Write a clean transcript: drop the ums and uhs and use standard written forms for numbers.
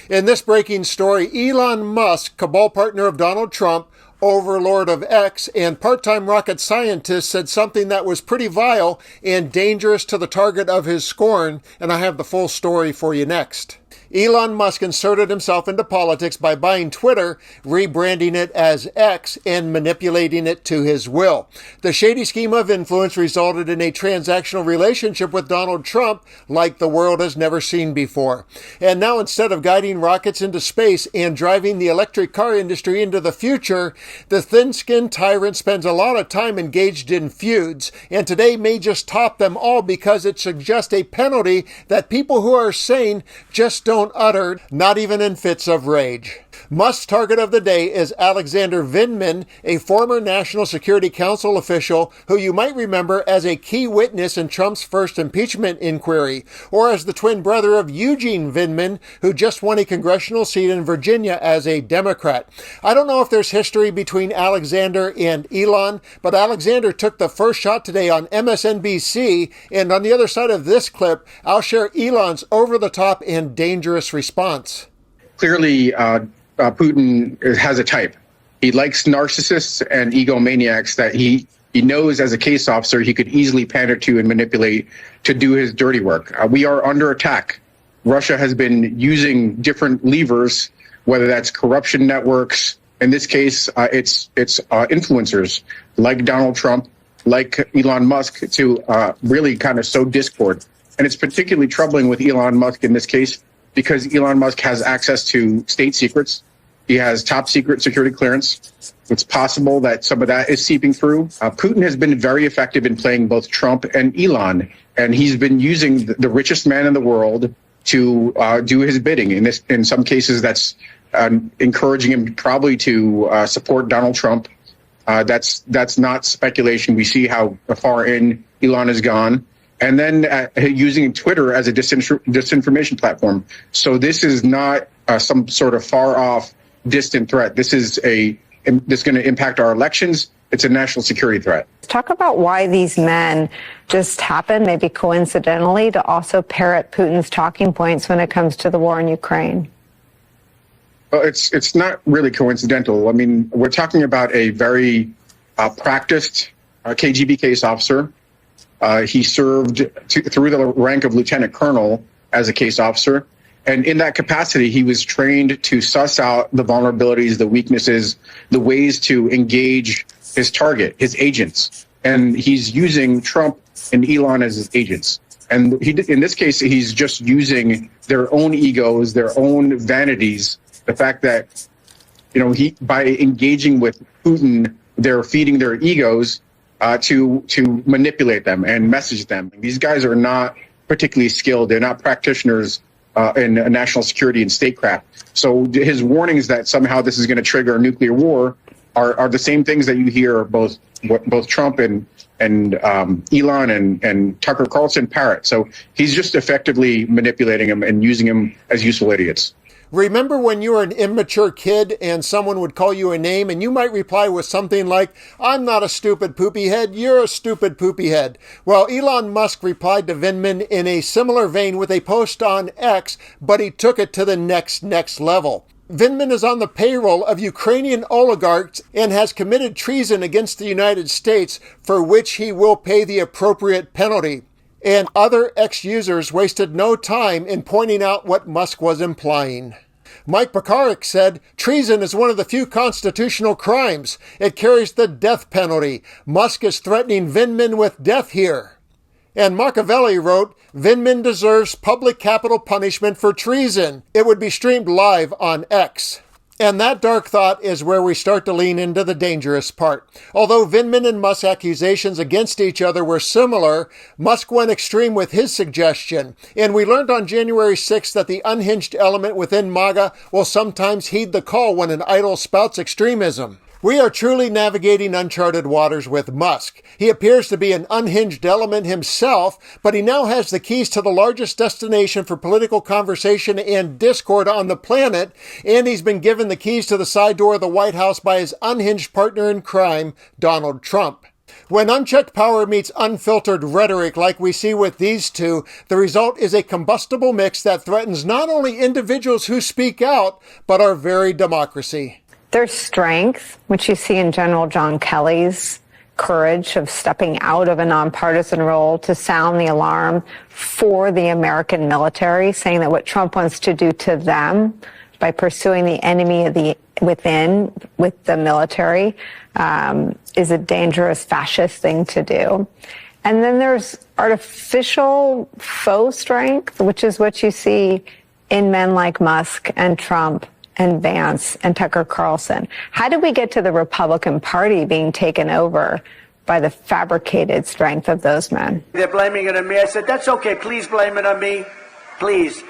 In this breaking story, Elon Musk, cabal partner of Donald Trump, overlord of X, and part-time rocket scientist, said something that was pretty vile and dangerous to the target of his scorn, and I have the full story for you next. Elon Musk inserted himself into politics by buying Twitter, rebranding it as X, and manipulating it to his will. The shady scheme of influence resulted in a transactional relationship with Donald Trump like the world has never seen before. And now, instead of guiding rockets into space and driving the electric car industry into the future, the thin-skinned tyrant spends a lot of time engaged in feuds, and today may just top them all because it suggests a penalty that people who are sane just don't utter, not even in fits of rage. Musk's target of the day is Alexander Vindman, a former National Security Council official who you might remember as a key witness in Trump's first impeachment inquiry, or as the twin brother of Eugene Vindman, who just won a congressional seat in Virginia as a Democrat. I don't know if there's history between Alexander and Elon, but Alexander took the first shot today on MSNBC, and on the other side of this clip, I'll share Elon's over-the-top and dangerous response. Clearly, Putin has a type. He likes narcissists and egomaniacs that he knows as a case officer he could easily pander to and manipulate to do his dirty work. We are under attack. Russia has been using different levers, whether that's corruption networks. In this case, it's influencers like Donald Trump, like Elon Musk, to really kind of sow discord. And it's particularly troubling with Elon Musk in this case because Elon Musk has access to state secrets. He has top secret security clearance. It's possible that some of that is seeping through. Putin has been very effective in playing both Trump and Elon, and he's been using the richest man in the world to do his bidding. In some cases, that's encouraging him probably to support Donald Trump. That's not speculation. We see how far in Elon has gone. And then using Twitter as a disinformation platform. So this is not some sort of far-off, distant threat. This is going to impact our elections. It's a national security threat. Talk about why these men just happen, maybe coincidentally, to also parrot Putin's talking points when it comes to the war in Ukraine. Well, it's not really coincidental. I mean, we're talking about a very practiced KGB case officer. He served through the rank of lieutenant colonel as a case officer. And in that capacity, he was trained to suss out the vulnerabilities, the weaknesses, the ways to engage his target, his agents. And he's using Trump and Elon as his agents. And in this case, he's just using their own egos, their own vanities. The fact that, by engaging with Putin, they're feeding their egos to manipulate them and message them. These guys are not particularly skilled. They're not practitioners in national security and statecraft. So his warnings that somehow this is going to trigger a nuclear war are the same things that you hear both Trump and Elon and Tucker Carlson parrot. So he's just effectively manipulating them and using them as useful idiots. Remember when you were an immature kid and someone would call you a name and you might reply with something like, "I'm not a stupid poopy head, you're a stupid poopy head." Well, Elon Musk replied to Vindman in a similar vein with a post on X, but he took it to the next level. Vindman is on the payroll of Ukrainian oligarchs and has committed treason against the United States, for which he will pay the appropriate penalty. And other X-users wasted no time in pointing out what Musk was implying. Mike Pekarik said, "Treason is one of the few constitutional crimes. It carries the death penalty. Musk is threatening Vindman with death here." And Machiavelli wrote, "Vindman deserves public capital punishment for treason." It would be streamed live on X. And that dark thought is where we start to lean into the dangerous part. Although Vindman and Musk's accusations against each other were similar, Musk went extreme with his suggestion. And we learned on January 6th that the unhinged element within MAGA will sometimes heed the call when an idol spouts extremism. We are truly navigating uncharted waters with Musk. He appears to be an unhinged element himself, but he now has the keys to the largest destination for political conversation and discord on the planet, and he's been given the keys to the side door of the White House by his unhinged partner in crime, Donald Trump. When unchecked power meets unfiltered rhetoric like we see with these two, the result is a combustible mix that threatens not only individuals who speak out, but our very democracy. There's strength, which you see in General John Kelly's courage of stepping out of a nonpartisan role to sound the alarm for the American military, saying that what Trump wants to do to them by pursuing the enemy of the within with the military is a dangerous fascist thing to do. And then there's artificial faux strength, which is what you see in men like Musk and Trump and Vance and Tucker Carlson. How did we get to the Republican Party being taken over by the fabricated strength of those men? They're blaming it on me. I said, that's okay. Please blame it on me. Please.